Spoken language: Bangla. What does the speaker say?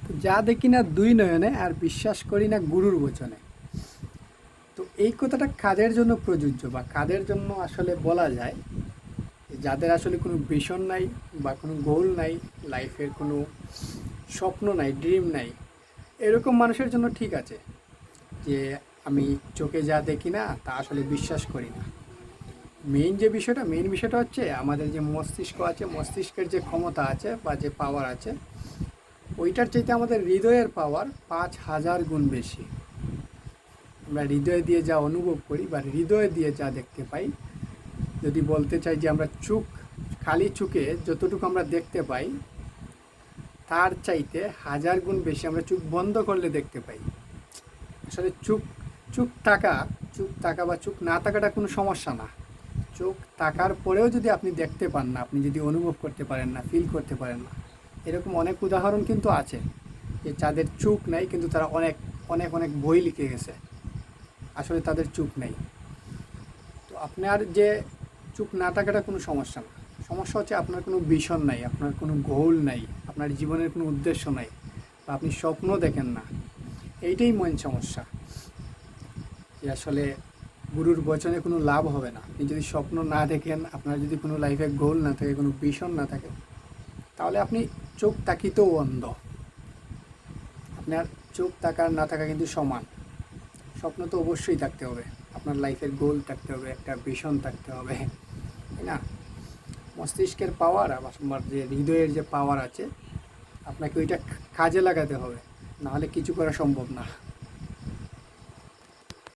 তো যা দেখি না দুই নয়নে আর বিশ্বাস করি না গুরুর বচনে। তো এই কথাটা কাদের জন্য প্রযোজ্য বা কাদের জন্য আসলে বলা যায়, যাদের আসলে কোনো ভিশন নাই বা কোনো গোল নাই, লাইফের কোনো স্বপ্ন নাই, ড্রিম নাই, এরকম মানুষের জন্য ঠিক আছে যে আমি চোখে যা দেখি না তা আসলে বিশ্বাস করি না। মেইন বিষয়টা হচ্ছে আমাদের যে মস্তিষ্ক আছে, মস্তিষ্কের যে ক্ষমতা আছে বা যে পাওয়ার আছে, ওইটার চাইতে আমাদের হৃদয়ের পাওয়ার 5,000 গুণ বেশি। আমরা হৃদয় দিয়ে যা অনুভব করি বা হৃদয় দিয়ে যা দেখতে পাই, যদি বলতে চাই যে আমরা খালি চোখে যতটুকু আমরা দেখতে পাই, তার চাইতে 1,000 গুণ বেশি আমরা চোখ বন্ধ করলে দেখতে পাই। আসলে চোখ থাকা বা চোখ না থাকাটা কোনো সমস্যা না। চোখ থাকার পরেও যদি আপনি দেখতে পান না, আপনি যদি অনুভব করতে পারেন না, ফিল করতে পারেন না, এরকম অনেক উদাহরণ কিন্তু আছে যে যাদের চোখ নাই কিন্তু তারা অনেক অনেক অনেক বই লিখে গেছে, আসলে তাদের চোখ নেই। তো আপনার যে চোখ না থাকাটা কোনো সমস্যা না, সমস্যা হচ্ছে আপনার কোনো ভিশন নাই, আপনার কোনো গোল নাই, আপনার জীবনের কোনো উদ্দেশ্য নাই, বা আপনি স্বপ্ন দেখেন না। এইটাই মেন সমস্যা, যে আসলে গুরুর বচনে কোনো লাভ হবে না। আপনি যদি স্বপ্ন না দেখেন, আপনার যদি কোনো লাইফে গোল না থাকে, কোনো ভিশন না থাকে, তাহলে আপনি চোখ তাকিতেও অন্ধ। আপনার চোখ থাকা না থাকা কিন্তু সমান। স্বপ্ন তো অবশ্যই থাকতে হবে, আপনার লাইফের গোল থাকতে হবে, একটা ভিশন থাকতে হবে, তাই না? মস্তিষ্কের পাওয়ার আর আপনার যে হৃদয়ের যে পাওয়ার আছে, আপনাকে ওইটা কাজে লাগাতে হবে, নাহলে কিছু করা সম্ভব না।